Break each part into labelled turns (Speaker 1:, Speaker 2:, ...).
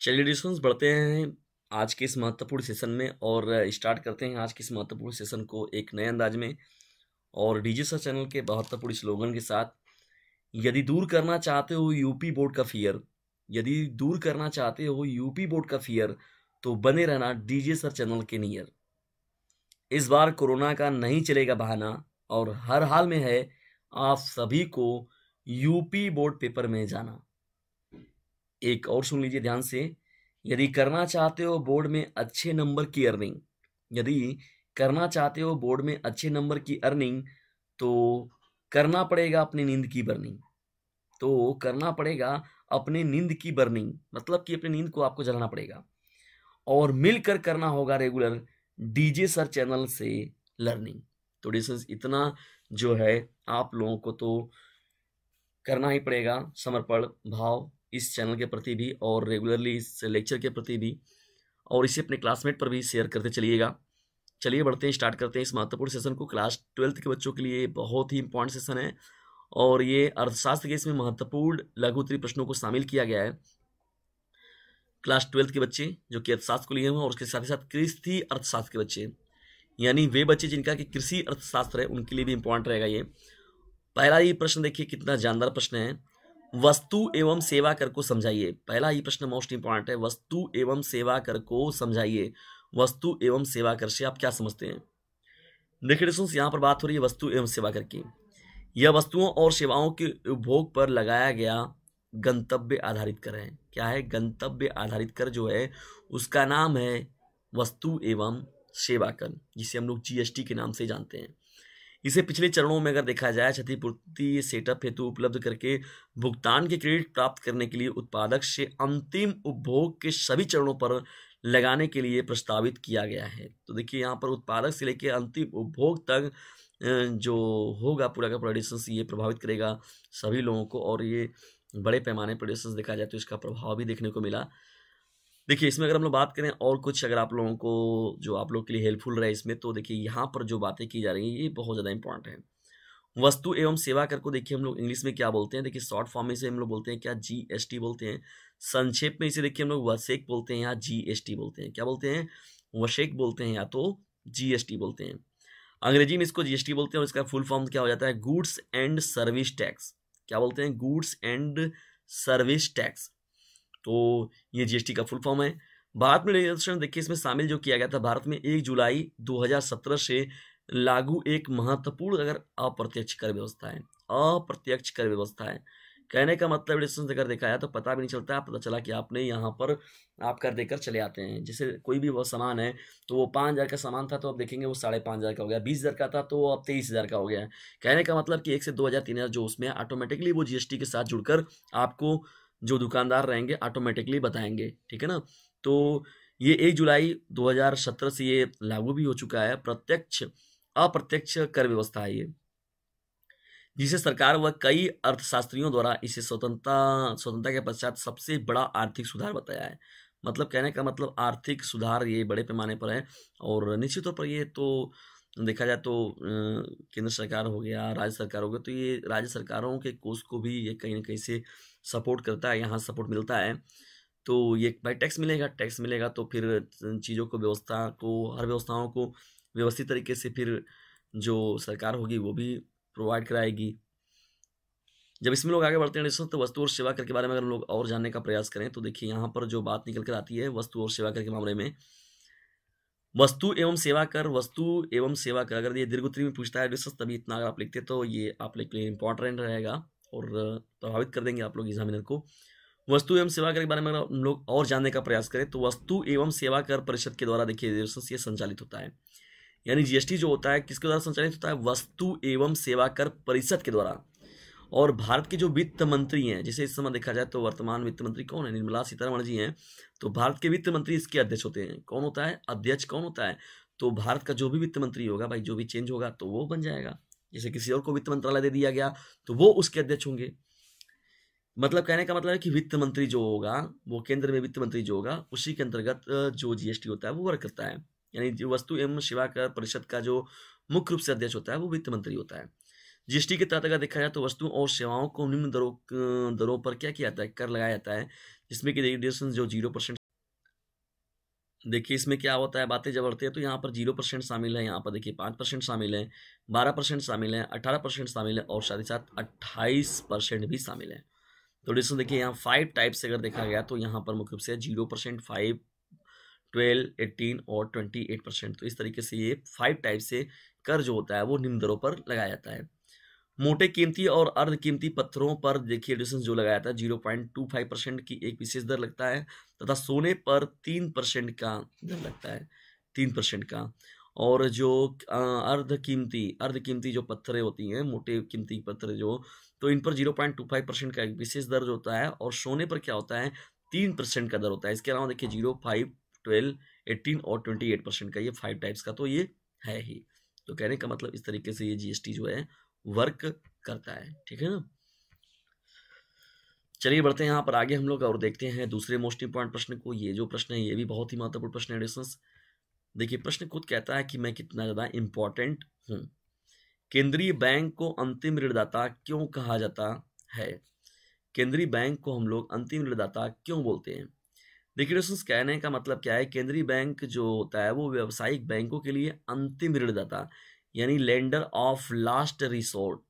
Speaker 1: चलिए डिस्कशन बढ़ते हैं आज के इस महत्वपूर्ण सेशन में और स्टार्ट करते हैं आज के इस महत्वपूर्ण सेशन को एक नए अंदाज में और डीजे सर चैनल के महत्वपूर्ण स्लोगन के साथ। यदि दूर करना चाहते हो यूपी बोर्ड का फियर, यदि दूर करना चाहते हो यूपी बोर्ड का फियर, तो बने रहना डीजे सर चैनल के नियर। इस बार कोरोना का नहीं चलेगा बहाना और हर हाल में है आप सभी को यूपी बोर्ड पेपर में जाना। एक और सुन लीजिए ध्यान से। यदि करना चाहते हो बोर्ड में अच्छे नंबर की अर्निंग, यदि करना चाहते हो बोर्ड में अच्छे नंबर की अर्निंग, तो करना पड़ेगा अपनी नींद की बर्निंग। तो करना पड़ेगा अपनी नींद की बर्निंग, मतलब कि अपनी नींद को आपको जलाना पड़ेगा और मिलकर करना होगा रेगुलर डीजे सर चैनल से लर्निंग। तो डिस्कस इतना जो है आप लोगों को तो करना ही पड़ेगा समर्पण भाव इस चैनल के प्रति भी और रेगुलरली इस लेक्चर के प्रति भी, और इसे अपने क्लासमेट पर भी शेयर करते चलिएगा। चलिए बढ़ते हैं, स्टार्ट करते हैं इस महत्वपूर्ण सेशन को। क्लास 12th के बच्चों के लिए बहुत ही इंपॉर्टेंट सेशन है और ये अर्थशास्त्र के इसमें महत्वपूर्ण लघु उत्तरीय प्रश्नों को शामिल किया गया है। क्लास 12th के बच्चे जो कि अर्थशास्त्र को लिए हुए और उसके साथ ही साथ कृषि अर्थशास्त्र के बच्चे, यानी वे बच्चे जिनका कि कृषि अर्थशास्त्र है, उनके लिए भी इंपॉर्टेंट रहेगा ये। पहला ही प्रश्न देखिए कितना जानदार प्रश्न है। वस्तु एवं सेवा कर को समझाइए। पहला ही प्रश्न मोस्ट इंपॉर्टेंट है, वस्तु एवं सेवा कर को समझाइए। वस्तु एवं सेवा कर से आप क्या समझते हैं? देखिए दोस्तों, यहाँ पर बात हो रही है वस्तु एवं सेवा कर की। यह वस्तुओं और सेवाओं के उपभोग पर लगाया गया गंतव्य आधारित कर है। क्या है? गंतव्य आधारित कर जो है उसका नाम है वस्तु एवं सेवा कर, जिसे हम लोग जीएसटी के नाम से जानते हैं। इसे पिछले चरणों में अगर देखा जाए क्षतिपूर्ति सेटअप हेतु उपलब्ध करके भुगतान के क्रेडिट प्राप्त करने के लिए उत्पादक से अंतिम उपभोग के सभी चरणों पर लगाने के लिए प्रस्तावित किया गया है। तो देखिए यहाँ पर उत्पादक से लेकर अंतिम उपभोग तक जो होगा पूरा का पूरा डिस्टेंस ये प्रभावित करेगा सभी लोगों को, और ये बड़े पैमाने पर डिस्टेंस देखा जाए तो इसका प्रभाव भी देखने को मिला। देखिए इसमें अगर हम लोग बात करें और कुछ अगर आप लोगों को जो आप लोग के लिए हेल्पफुल रहे इसमें, तो देखिए यहाँ पर जो बातें की जा रही हैं ये बहुत ज़्यादा इंपॉर्टेंट है। वस्तु एवं सेवा कर को देखिए हम लोग इंग्लिश में क्या बोलते हैं? देखिए शॉर्ट फॉर्म में इसे हम लोग बोलते हैं क्या? जीएसटी बोलते हैं। संक्षेप में इसे देखिए हम लोग वसेक बोलते हैं या जीएसटी बोलते हैं। क्या बोलते हैं? वसेक बोलते हैं या तो जीएसटी बोलते हैं। अंग्रेजी में इसको जीएसटी बोलते हैं और इसका फुल फॉर्म क्या हो जाता है? Goods and service tax. क्या बोलते हैं? Goods and service tax. तो ये जीएसटी का फुल फॉर्म है। भारत में रजिस्ट्रेशन देखिए इसमें शामिल जो किया गया था, भारत में 1 जुलाई 2017 से लागू एक महत्वपूर्ण अगर अप्रत्यक्ष कर व्यवस्था है। अप्रत्यक्ष कर व्यवस्था है। कहने का मतलब रजिस्ट्रेशन अगर देखा जाए तो पता भी नहीं चलता, पता चला कि आपने यहाँ पर आप कर देकर चले आते हैं। जैसे कोई भी वो सामान है तो वो 5,000 का सामान था तो अब देखेंगे वो 5,500 का हो गया, 20,000 का था तो अब 23,000 का हो गया है। कहने का मतलब कि 1 से 2,000 3,000 जो उसमें ऑटोमेटिकली वो जीएसटी के साथ जुड़कर आपको जो दुकानदार रहेंगे ऑटोमेटिकली बताएंगे, ठीक है ना। तो ये 1 जुलाई 2017 से ये लागू भी हो चुका है। प्रत्यक्ष अप्रत्यक्ष कर व्यवस्था है ये, जिसे सरकार व कई अर्थशास्त्रियों द्वारा इसे स्वतंत्रता के पश्चात सबसे बड़ा आर्थिक सुधार बताया है। मतलब कहने का मतलब आर्थिक सुधार ये बड़े पैमाने पर है और निश्चित तौर पर ये तो देखा जाए तो केंद्र सरकार हो गया, राज्य सरकार हो गया, तो ये राज्य सरकारों के कोष को भी ये कहीं ना कहीं से सपोर्ट करता है, यहाँ सपोर्ट मिलता है। तो ये भाई टैक्स मिलेगा, टैक्स मिलेगा तो फिर चीज़ों को व्यवस्था को हर व्यवस्थाओं को व्यवस्थित तरीके से फिर जो सरकार होगी वो भी प्रोवाइड कराएगी। जब इसमें लोग आगे बढ़ते हैं तो वस्तु और सेवा कर के बारे में अगर हम लोग और जानने का प्रयास करें तो देखिए यहाँ पर जो बात निकल कर आती है वस्तु और सेवा कर के मामले में, वस्तु एवं सेवा कर, वस्तु एवं सेवा कर अगर ये दीर्घोत्तरी में पूछता है डिस्कस तभी इतना अगर आप लिखते तो ये आप लोग के लिए इंपॉर्टेंट रहेगा और प्रभावित कर देंगे आप लोग एग्जामिनर को। वस्तु एवं सेवा कर के बारे में अगर हम लोग और जानने का प्रयास करें तो वस्तु एवं सेवा कर परिषद के द्वारा देखिए ये संचालित होता है। यानी जीएसटी जो होता है किसके द्वारा संचालित होता है? वस्तु एवं सेवा कर परिषद के द्वारा। और भारत के जो वित्त मंत्री हैं, जैसे इस समय देखा जाए तो वर्तमान वित्त मंत्री कौन है? निर्मला सीतारमण जी हैं। तो भारत के वित्त मंत्री इसके अध्यक्ष होते हैं। कौन होता है अध्यक्ष? कौन होता है? तो भारत का जो भी वित्त मंत्री होगा भाई, जो भी चेंज होगा तो वो बन जाएगा। जैसे किसी और को वित्त मंत्रालय दे दिया गया तो वो उसके अध्यक्ष होंगे। मतलब कहने का मतलब है कि वित्त मंत्री जो होगा वो केंद्र में वित्त मंत्री जो होगा उसी के अंतर्गत जो जीएसटी होता है वो वर्क करता है। यानी जो वस्तु एवं सेवा कर परिषद का जो मुख्य रूप से अध्यक्ष होता है वो वित्त मंत्री होता है। जीएसटी के तहत अगर देखा जाए तो वस्तुओं और सेवाओं को निम्न दरों पर क्या किया जाता है, कर लगाया जाता है, जिसमें कि रेडिएशन जो 0%। देखिए इसमें क्या होता है, बातें जब बढ़ती है तो यहाँ पर 0% शामिल है, यहाँ पर देखिए 5% शामिल है, 12% शामिल है, 18% शामिल है और साथ ही साथ 28% भी शामिल है। तो डिस्कशन देखिए यहाँ 5 टाइप से अगर देखा गया तो यहाँ पर मुख्य रूप से 0%, 5, 12, 18 और 28%। तो इस तरीके से ये 5 टाइप से कर जो होता है वो निम्न दरों पर लगाया जाता है। मोटे कीमती और अर्ध कीमती पत्थरों पर देखिए डिस्टेंस जो लगाया था 0.25% की एक विशेष दर लगता है, तथा सोने पर 3% का दर लगता है, 3% का। और जो अर्ध कीमती जो पत्थरें होती हैं, मोटे कीमती पत्थर जो, तो इन पर 0.25% का एक विशेष दर जो होता है, और सोने पर क्या होता है 3% का दर होता है। इसके अलावा देखिए 0, 5, 12, 18 और 28% का, ये 5 टाइप्स का तो ये है ही। तो कहने का मतलब इस तरीके से ये जीएसटी जो है वर्क करता है, ठीक है ना। चलिए बढ़ते हैं यहाँ पर आगे हम लोग और देखते हैं दूसरे मोस्ट इंपॉर्टेंट प्रश्न को। ये जो प्रश्न है ये भी बहुत ही महत्वपूर्ण प्रश्न है डिस्टेंस। देखिए प्रश्न खुद कहता है कि मैं कितना ज्यादा इंपॉर्टेंट हूं। केंद्रीय बैंक को अंतिम ऋणदाता क्यों कहा जाता है? केंद्रीय बैंक को हम लोग अंतिम ऋणदाता क्यों बोलते हैं? देखिए दोस्तों कहने का मतलब क्या है, केंद्रीय बैंक जो होता है वो व्यावसायिक बैंकों के लिए अंतिम ऋणदाता यानी लेंडर ऑफ लास्ट रिजॉर्ट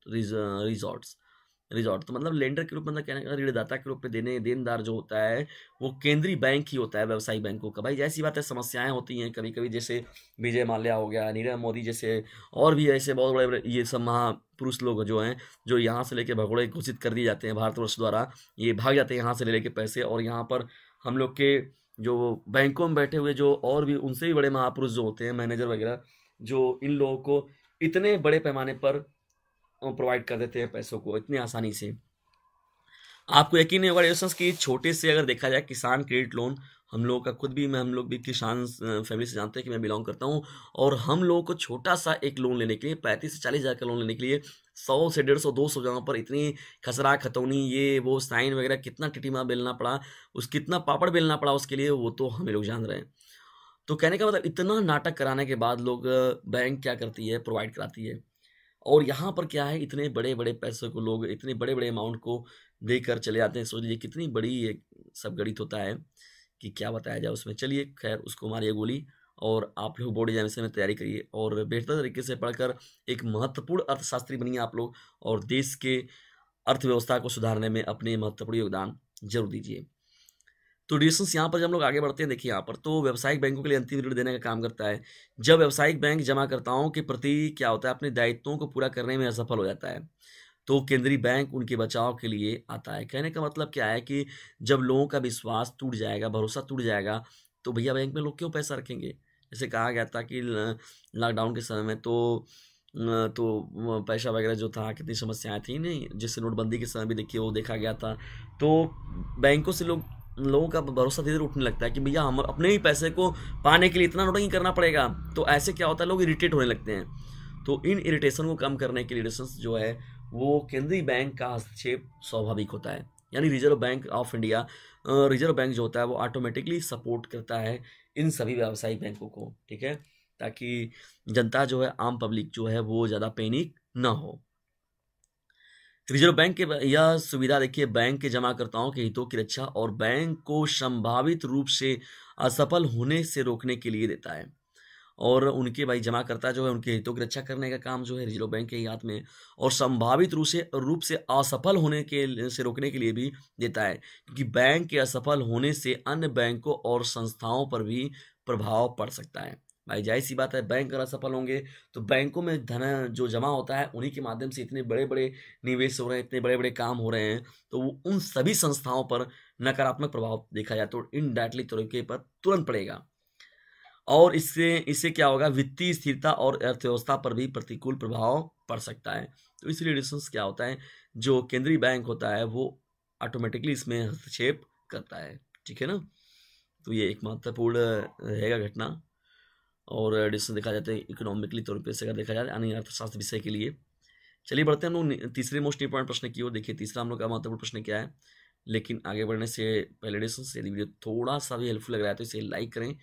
Speaker 1: तो मतलब लेंडर के रूप में, मतलब कहने का ऋणदाता के रूप में देनदार जो होता है वो केंद्रीय बैंक ही होता है व्यावसायिक बैंकों का। भाई जैसी बात है, समस्याएं होती हैं कभी कभी, जैसे विजय माल्या हो गया, नीरव मोदी जैसे और भी ऐसे बहुत बड़े बड़े ये सब महापुरुष लोग जो हैं, जो यहाँ से लेके भगोड़े घोषित कर दिए जाते हैं भारतवर्ष द्वारा, ये भाग जाते हैं यहाँ से ले लेके पैसे, और यहाँ पर हम लोग के जो बैंकों में बैठे हुए जो और भी उनसे भी बड़े महापुरुष जो होते हैं, मैनेजर वगैरह, जो इन लोगों को इतने बड़े पैमाने पर प्रोवाइड कर देते हैं पैसों को इतनी आसानी से। आपको यकीन नहीं होगा रेशंस की, छोटे से अगर देखा जाए किसान क्रेडिट लोन, हम लोग का खुद भी हम लोग भी किसान फैमिली से जानते हैं कि मैं बिलोंग करता हूँ, और हम लोगों को छोटा सा एक लोन लेने के लिए 35 से 40 हज़ार का लोन लेने के लिए 100 से 150, 200 जगह पर इतनी खसरा खतौनी ये वो साइन वगैरह कितना टिटिमा बेलना पड़ा, कितना पापड़ बेलना पड़ा उसके लिए, वो तो हम लोग जान रहे हैं। तो कहने का मतलब इतना नाटक कराने के बाद लोग बैंक क्या करती है, प्रोवाइड कराती है। और यहाँ पर क्या है, इतने बड़े बड़े पैसे को लोग इतने बड़े बड़े अमाउंट को देकर चले जाते हैं। सोच लीजिए कितनी बड़ी ये सब गणित होता है कि क्या बताया जाए उसमें। चलिए खैर उसको मारिए गोली, और आप लोग बोर्ड एग्जाम में तैयारी करिए और बेहतर तरीके से पढ़कर एक महत्वपूर्ण अर्थशास्त्री बनिए आप लोग, और देश के अर्थव्यवस्था को सुधारने में अपने महत्वपूर्ण योगदान जरूर दीजिए। तो डिस्टेंस यहाँ पर जब हम लोग आगे बढ़ते हैं, देखिए यहाँ पर तो व्यावसायिक बैंकों के लिए अंतिम ऋण देने का काम करता है। जब व्यावसायिक बैंक जमाकर्ताओं के प्रति क्या होता है, अपने दायित्वों को पूरा करने में असफल हो जाता है, तो केंद्रीय बैंक उनके बचाव के लिए आता है। कहने का मतलब क्या है कि जब लोगों का विश्वास टूट जाएगा, भरोसा टूट जाएगा, तो भैया बैंक में लोग क्यों पैसा रखेंगे। जैसे कहा गया था कि लॉकडाउन के समय में तो पैसा वगैरह जो था, कितनी समस्याएं थी नहीं, जैसे नोटबंदी के समय भी देखिए वो देखा गया था। तो बैंकों से लोगों का भरोसा धीरे धीरे उठने लगता है कि भैया हम अपने ही पैसे को पाने के लिए इतना नोटिंग करना पड़ेगा। तो ऐसे क्या होता है, लोग इरिटेट होने लगते हैं। तो इन इरिटेशन को कम करने के लिए डिस्टेंस जो है वो केंद्रीय बैंक का हस्तक्षेप स्वाभाविक होता है। यानी reserve bank of India, reserve bank जो होता है वो ऑटोमेटिकली सपोर्ट करता है इन सभी व्यावसायिक बैंकों को, ठीक है, ताकि जनता जो है, आम पब्लिक जो है वो ज़्यादा पैनिक ना हो। रिजर्व बैंक के यह सुविधा देखिए बैंक के जमाकर्ताओं के हितों की रक्षा और बैंक को संभावित रूप से असफल होने से रोकने के लिए देता है। और उनके भाई जमाकर्ता जो है उनके हितों की रक्षा करने का काम जो है रिजर्व बैंक के ही हाथ में, और संभावित रूप से असफल होने के से रोकने के लिए भी देता है, क्योंकि बैंक के असफल होने से अन्य बैंकों और संस्थाओं पर भी प्रभाव पड़ सकता है। भाई जाहिर सी बात है, बैंक अगर असफल होंगे तो बैंकों में धन जो जमा होता है उन्हीं के माध्यम से इतने बड़े बड़े निवेश हो रहे हैं, इतने बड़े बड़े काम हो रहे हैं, तो वो उन सभी संस्थाओं पर नकारात्मक प्रभाव देखा जाए तो इनडायरेक्टली तरीके पर तुरंत पड़ेगा। और इससे क्या होगा, वित्तीय स्थिरता और अर्थव्यवस्था पर भी प्रतिकूल प्रभाव पड़ सकता है। तो इसलिए डिस्टेंस क्या होता है, जो केंद्रीय बैंक होता है वो ऑटोमेटिकली इसमें हस्तक्षेप करता है, ठीक है ना। तो ये एक महत्वपूर्ण रहेगा घटना। और डिस्टेंस देखा जाता है इकोनॉमिकली तौर पर से अगर देखा जाए यानी अर्थशास्त्र विषय के लिए। चलिए बढ़ते हैं हम लोग तीसरे मोस्ट इंपॉर्टेंट प्रश्न की ओर। देखिए तीसरा हम लोग का महत्वपूर्ण प्रश्न क्या है, लेकिन आगे बढ़ने से पहले डिस्टेंस यदि वीडियो थोड़ा सा भी हेल्पफुल लग रहा है तो इसे लाइक करें,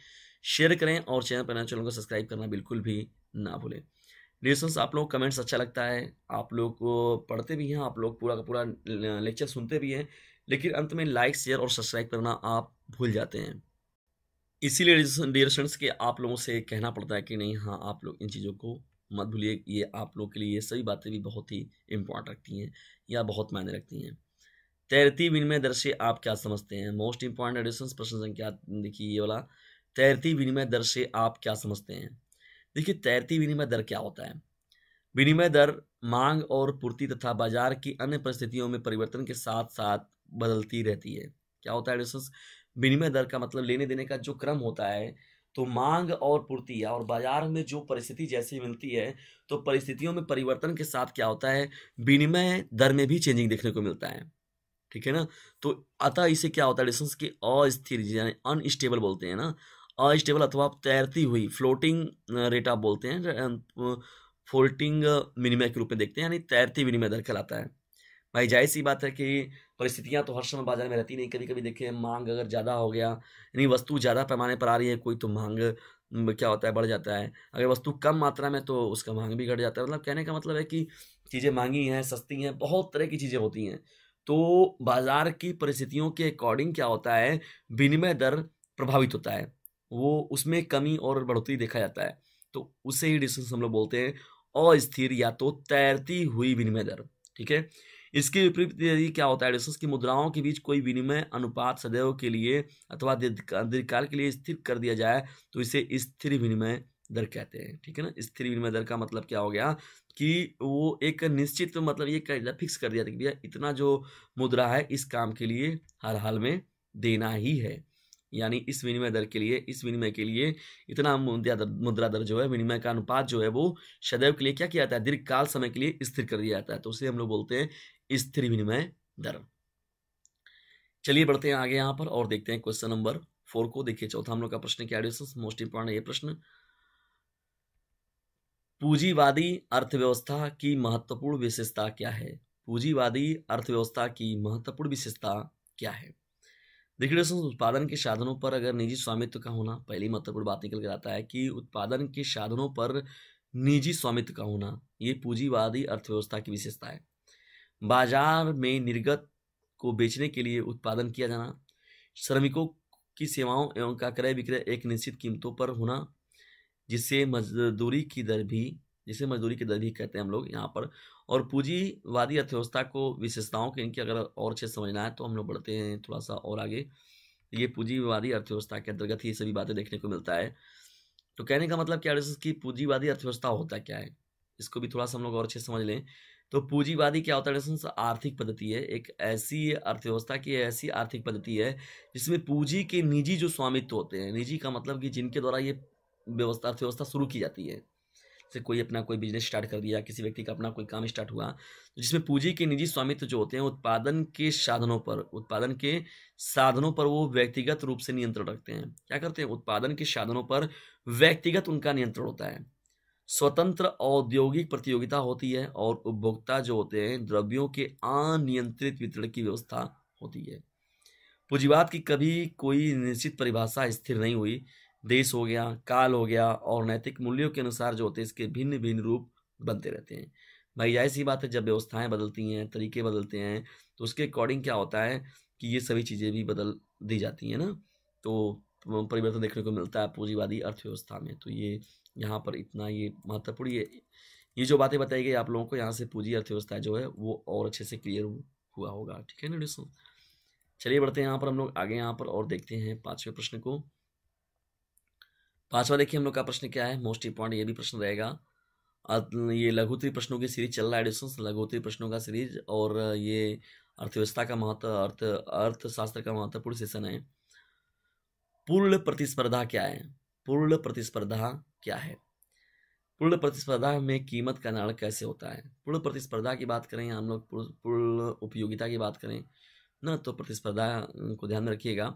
Speaker 1: शेयर करें, और चैनल पर नए चैनल को सब्सक्राइब करना बिल्कुल भी ना भूलें। डिस्कशंस आप लोग कमेंट्स अच्छा लगता है, आप लोग को पढ़ते भी हैं, आप लोग पूरा का पूरा लेक्चर सुनते भी हैं, लेकिन अंत में लाइक शेयर और सब्सक्राइब करना आप भूल जाते हैं। इसीलिए डियर स्टूडेंट्स के आप लोगों से कहना पड़ता है कि नहीं, हाँ आप लोग इन चीज़ों को मत भूलिए, ये आप लोग के लिए ये सभी बातें भी बहुत ही इम्पोर्टेंट रखती हैं या बहुत मायने रखती हैं। तैरती विनिमय दर से आप क्या समझते हैं? मोस्ट इंपॉर्टेंट एडिशंस प्रश्न संख्या, देखिए ये वाला, तैरती विनिमय दर से आप क्या समझते हैं? देखिए तैरती विनिमय दर क्या होता है? विनिमय दर मांग और पूर्ति तथा बाजार की अन्य परिस्थितियों में परिवर्तन के साथ साथ बदलती रहती है। क्या होता है एडिशंस? विनिमय दर का मतलब लेने देने का जो क्रम होता है, तो मांग और पूर्ति और बाजार में जो परिस्थिति जैसी मिलती है, तो परिस्थितियों में परिवर्तन के साथ क्या होता है, विनिमय दर में भी चेंजिंग देखने को मिलता है। ठीक है ना? तो अतः इसे क्या होता है डिस्टेंस की अस्थिर यानी अनस्टेबल बोलते हैं ना, अनस्टेबल अथवा तैरती हुई फ्लोटिंग रेट आप बोलते हैं, फ्लोटिंग विनिमय के रूप में देखते हैं, यानी तैरती विनिमय दर कहलाता है। भाई जाहिर सी बात है कि परिस्थितियां तो हर समय बाजार में रहती नहीं, कभी कभी देखिए मांग अगर ज़्यादा हो गया, यानी वस्तु ज़्यादा पैमाने पर आ रही है कोई, तो मांग क्या होता है, बढ़ जाता है। अगर वस्तु कम मात्रा में तो उसका मांग भी घट जाता है। मतलब कहने का मतलब है कि चीज़ें महंगी हैं, सस्ती हैं, बहुत तरह की चीज़ें होती हैं। तो बाजार की परिस्थितियों के अकॉर्डिंग क्या होता है, विनिमय दर प्रभावित होता है, वो उसमें कमी और बढ़ोतरी देखा जाता है। तो उसे ही डिस्टेंस हम लोग बोलते हैं अस्थिर या तो तैरती हुई विनिमय दर। ठीक है, इसके विपरीत यदि क्या होता है डिस्टेंस की मुद्राओं के बीच कोई विनिमय अनुपात सदैव के लिए अथवा दीर्घकाल के लिए स्थिर कर दिया जाए, तो इसे स्थिर विनिमय दर कहते हैं। ठीक है ना, स्थिर विनिमय दर का मतलब क्या हो गया कि वो एक निश्चित, मतलब ये फिक्स कर दिया था कि भैया इतना जो मुद्रा है इस काम के लिए हर हाल में देना ही है, यानी इस विनिमय दर के लिए, इस विनिमय के लिए इतना मुद्रा दर जो है, विनिमय का अनुपात जो है वो सदैव के लिए क्या किया जाता है, दीर्घकाल समय के लिए स्थिर कर दिया जाता है, तो उसे हम लोग बोलते हैं स्थिर विनिमय दर। चलिए बढ़ते हैं आगे यहाँ पर और देखते हैं क्वेश्चन नंबर 4 को। देखिए चौथा हम लोग का प्रश्न क्या है, मोस्ट इंपॉर्टेंट ये प्रश्न, पूंजीवादी अर्थव्यवस्था की महत्वपूर्ण विशेषता क्या है? पूंजीवादी अर्थव्यवस्था की महत्वपूर्ण विशेषता क्या है? देखिए दोस्तों, उत्पादन के साधनों पर अगर निजी स्वामित्व का होना, पहली महत्वपूर्ण बात निकल कर आता है कि उत्पादन के साधनों पर निजी स्वामित्व का होना, ये पूंजीवादी अर्थव्यवस्था की विशेषता है। बाजार में निर्गत को बेचने के लिए उत्पादन किया जाना, श्रमिकों की सेवाओं एवं का क्रय विक्रय एक निश्चित कीमतों पर होना, जिससे मजदूरी की दर भी जिसे मजदूरी की दर भी कहते हैं हम लोग यहाँ पर। और पूंजीवादी अर्थव्यवस्था को विशेषताओं के इनकी अगर और अच्छे से समझना है तो हम लोग बढ़ते हैं थोड़ा सा और आगे। ये पूंजीवादी अर्थव्यवस्था के अंतर्गत ही ये सभी बातें देखने को मिलता है। तो कहने का मतलब क्या है कि पूंजीवादी अर्थव्यवस्था होता क्या है, इसको भी थोड़ा सा हम लोग और अच्छे से समझ लें। तो पूंजीवादी क्या होता है, आर्थिक पद्धति है, एक ऐसी अर्थव्यवस्था की ऐसी आर्थिक पद्धति है जिसमें पूंजी के निजी जो स्वामित्व होते हैं, निजी का मतलब कि जिनके द्वारा ये व्यवस्था अर्थव्यवस्था शुरू की जाती है, जैसे कोई अपना कोई बिजनेस स्टार्ट कर दिया, किसी व्यक्ति का अपना कोई काम स्टार्ट हुआ, तो जिसमें पूंजी के निजी स्वामित्व जो होते हैं उत्पादन के साधनों पर वो व्यक्तिगत रूप से नियंत्रण रखते हैं। क्या करते हैं, उत्पादन के साधनों पर व्यक्तिगत उनका नियंत्रण होता है। स्वतंत्र औद्योगिक प्रतियोगिता होती है और उपभोक्ता जो होते हैं द्रव्यों के अनियंत्रित वितरण की व्यवस्था होती है। पूंजीवाद की कभी कोई निश्चित परिभाषा स्थिर नहीं हुई। देश हो गया, काल हो गया और नैतिक मूल्यों के अनुसार जो होते हैं इसके भिन्न भिन्न रूप बनते रहते हैं। भाई जाहिर सी बात है, जब व्यवस्थाएं बदलती हैं, तरीके बदलते हैं, तो उसके अकॉर्डिंग क्या होता है कि ये सभी चीज़ें भी बदल दी जाती हैं ना। तो परिवर्तन देखने को मिलता है पूंजीवादी अर्थव्यवस्था में। तो ये यहाँ पर इतना ये महत्वपूर्ण ये जो बातें बताई गई आप लोगों को, यहाँ से पूंजी अर्थव्यवस्था जो है वो और अच्छे से क्लियर हुआ होगा। ठीक है ना दोस्तों, चलिए बढ़ते हैं यहाँ पर हम लोग आगे यहाँ पर और देखते हैं पांचवें प्रश्न को। पांचवा देखिए हम लोग का प्रश्न क्या है, मोस्ट इंपॉर्टेंट ये भी प्रश्न रहेगा। ये लघुत्तरी प्रश्नों की सीरीज चल रहा है दोस्तों, लघुत्तरी प्रश्नों का सीरीज, और ये अर्थव्यवस्था का महत्व, अर्थशास्त्र का महत्वपूर्ण सेशन है। पूर्ण प्रतिस्पर्धा क्या है? पूर्ण प्रतिस्पर्धा क्या है? पूर्ण प्रतिस्पर्धा में कीमत का निर्धारण कैसे होता है? पूर्ण प्रतिस्पर्धा की बात करें, हम लोग पूर्ण उपयोगिता की बात करें ना, तो प्रतिस्पर्धा को ध्यान में रखिएगा।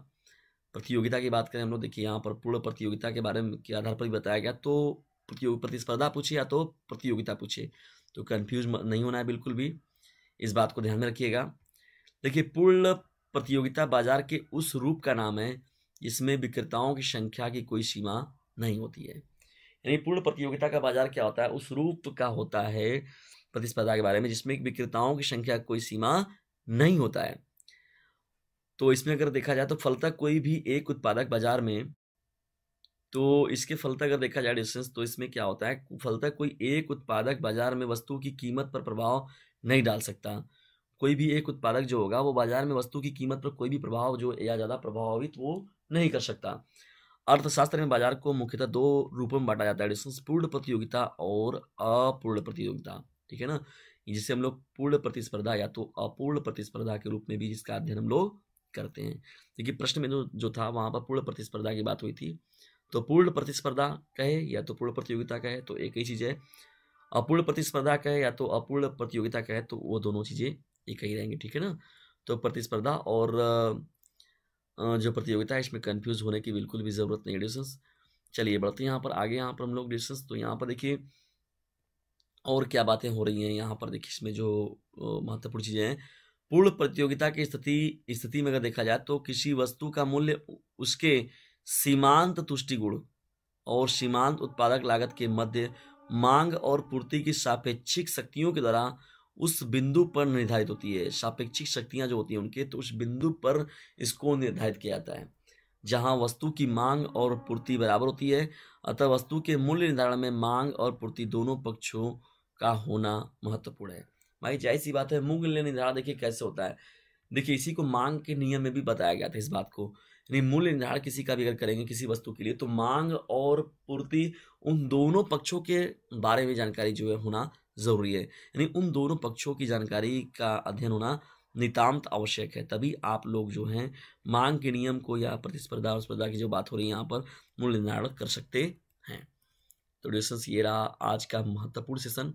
Speaker 1: प्रतियोगिता की बात करें हम लोग, देखिए यहाँ पर पूर्ण प्रतियोगिता के बारे में के आधार पर ही बताया गया, तो प्रतिस्पर्धा पूछिए या तो प्रतियोगिता पूछिए, तो कंफ्यूज नहीं होना है बिल्कुल भी, इस बात को ध्यान में रखिएगा। देखिए पूर्ण प्रतियोगिता बाजार के उस रूप का नाम है जिसमें विक्रेताओं की संख्या की कोई सीमा नहीं होती है। यानी पूर्ण प्रतियोगिता का बाजार क्या होता है, उस रूप का होता है प्रतिस्पर्धा के बारे में जिसमें विक्रेताओं की संख्या का कोई सीमा नहीं होता है। तो इसमें अगर देखा जाए तो फलतः कोई भी एक उत्पादक बाजार में, तो इसके फलतः अगर देखा जाए डिस्टेंस, तो इसमें क्या होता है, फलतः कोई एक उत्पादक बाजार में वस्तु की कीमत पर प्रभाव नहीं डाल सकता। कोई भी एक उत्पादक जो होगा वो बाजार में वस्तु की कीमत पर कोई भी प्रभाव जो या ज़्यादा प्रभावित वो नहीं कर सकता। अर्थशास्त्र में बाजार को मुख्यतः दो रूपों में बांटा जाता है डिस्टेंस, पूर्ण प्रतियोगिता और अपूर्ण प्रतियोगिता। ठीक है ना, जिसे हम लोग पूर्ण प्रतिस्पर्धा या तो अपूर्ण प्रतिस्पर्धा के रूप में भी जिसका अध्ययन हम लोग करते हैं। देखिए प्रश्न में जो था वहां पर पूर्ण प्रतिस्पर्धा की बात हुई थी, तो पूर्ण प्रतिस्पर्धा कहे या तो पूर्ण प्रतियोगिता कहे तो एक ही चीज है, अपूर्ण प्रतिस्पर्धा कहे या तो अपूर्ण प्रतियोगिता कहे तो वो दोनों चीजें एक ही रहेंगी। ठीक है ना, तो प्रतिस्पर्धा और जो प्रतियोगिता है इसमें कंफ्यूज होने की बिल्कुल भी जरूरत नहीं है डिस्टेंस। चलिए बढ़ते हैं यहाँ पर आगे, यहाँ पर हम लोग डिस्टेंस, तो यहाँ पर देखिए और क्या बातें हो रही हैं यहाँ पर। देखिए इसमें जो महत्वपूर्ण चीजें हैं, पूर्ण प्रतियोगिता की स्थिति में अगर देखा जाए तो किसी वस्तु का मूल्य उसके सीमांत तुष्टि गुण और सीमांत उत्पादक लागत के मध्य मांग और पूर्ति की सापेक्षिक शक्तियों के द्वारा उस बिंदु पर निर्धारित होती है। सापेक्षिक शक्तियां जो होती हैं उनके, तो उस बिंदु पर इसको निर्धारित किया जाता है जहां वस्तु की मांग और पूर्ति बराबर होती है। अतः वस्तु के मूल्य निर्धारण में मांग और पूर्ति दोनों पक्षों का होना महत्वपूर्ण है। भाई जाहिर सी बात है, मूल्य निर्धारण देखिए कैसे होता है। देखिए इसी को मांग के नियम में भी बताया गया था इस बात को, यानी मूल्य निर्धारण किसी का भी अगर करेंगे किसी वस्तु के लिए, तो मांग और पूर्ति उन दोनों पक्षों के बारे में जानकारी जो है होना जरूरी है। यानी उन दोनों पक्षों की जानकारी का अध्ययन होना नितांत आवश्यक है, तभी आप लोग जो हैं मांग के नियम को या प्रतिस्पर्धा और स्पर्धा की जो बात हो रही है यहाँ पर मूल्य निर्धारण कर सकते हैं। तो डिस्टेंस ये रहा आज का महत्वपूर्ण सेशन।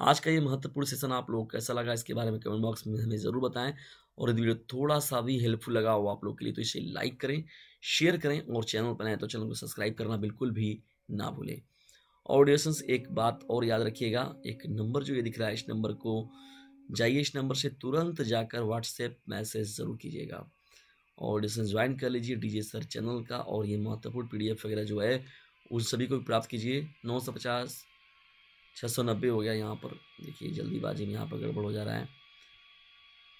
Speaker 1: आज का ये महत्वपूर्ण सेशन आप लोग कैसा लगा इसके बारे में कमेंट बॉक्स में हमें ज़रूर बताएं, और यदि वीडियो थोड़ा सा भी हेल्पफुल लगा हो आप लोग के लिए तो इसे लाइक करें, शेयर करें, और चैनल पर आए तो चैनल को सब्सक्राइब करना बिल्कुल भी ना भूलें। और डिस्टेंस एक बात और याद रखिएगा, एक नंबर जो ये दिख रहा है इस नंबर को जाइए, इस नंबर से तुरंत जाकर व्हाट्सएप मैसेज ज़रूर कीजिएगा और डिस्टेंस ज्वाइन कर लीजिए डीजे सर चैनल का, और ये महत्वपूर्ण PDF वगैरह जो है उन सभी को भी प्राप्त कीजिए। 950 690 हो गया यहाँ पर, देखिए जल्दीबाजी में यहाँ पर गड़बड़ हो जा रहा है,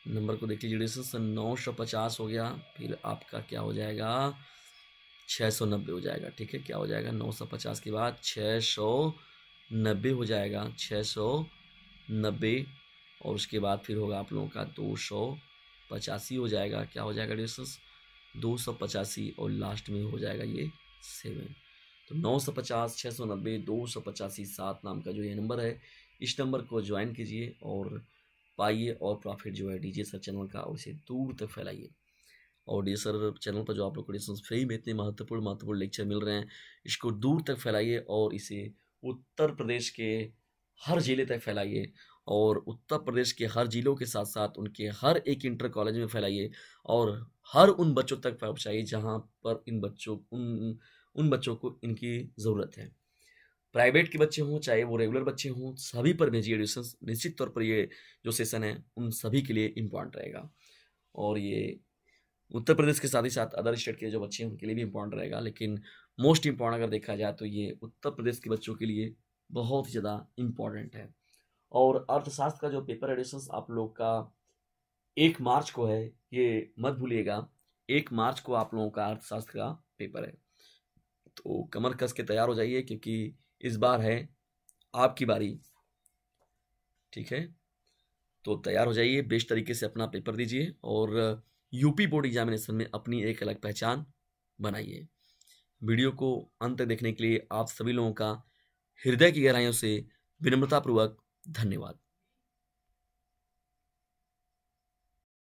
Speaker 1: नंबर को देख लीजिए डिस्टेंस 950 हो गया, फिर आपका क्या हो जाएगा 690 हो जाएगा। ठीक है, क्या हो जाएगा 950 के बाद 690 हो जाएगा, 690, और उसके बाद फिर होगा आप लोगों का 285 हो जाएगा। क्या हो जाएगा डिस्टेंस 285, और लास्ट में हो जाएगा ये 7। तो 950 690 285 7 नाम का जो ये नंबर है, इस नंबर को ज्वाइन कीजिए और पाइए और प्रॉफिट जो है डीजे सर चैनल का उसे दूर तक फैलाइए। और डीजे सर चैनल पर जो आप लोग को डिस्टेंस फ्री में इतने महत्वपूर्ण लेक्चर मिल रहे हैं, इसको दूर तक फैलाइए और इसे उत्तर प्रदेश के हर जिले तक फैलाइए, और उत्तर प्रदेश के हर जिलों के साथ साथ उनके हर एक इंटर कॉलेज में फैलाइए, और हर उन बच्चों तक पहुँचाइए जहाँ पर उन बच्चों को इनकी ज़रूरत है। प्राइवेट के बच्चे हों चाहे वो रेगुलर बच्चे हों, सभी पर भेजिए डिस्टेंस। निश्चित तौर पर ये जो सेशन है उन सभी के लिए इम्पॉर्टेंट रहेगा, और ये उत्तर प्रदेश के साथ ही साथ अदर स्टेट के जो बच्चे हैं उनके लिए भी इम्पॉर्टेंट रहेगा, लेकिन मोस्ट इम्पॉर्टेंट अगर देखा जाए तो ये उत्तर प्रदेश के बच्चों के लिए बहुत ज़्यादा इम्पॉर्टेंट है। और अर्थशास्त्र का जो पेपर एडिशंस आप लोग का 1 मार्च को है, ये मत भूलिएगा, 1 मार्च को आप लोगों का अर्थशास्त्र का पेपर है, तो कमर कस के तैयार हो जाइए क्योंकि इस बार है आपकी बारी। ठीक है, तो तैयार हो जाइए, बेस्ट तरीके से अपना पेपर दीजिए और यूपी बोर्ड एग्जामिनेशन में अपनी एक अलग पहचान बनाइए। वीडियो को अंत तक देखने के लिए आप सभी लोगों का हृदय की गहराइयों से विनम्रतापूर्वक धन्यवाद।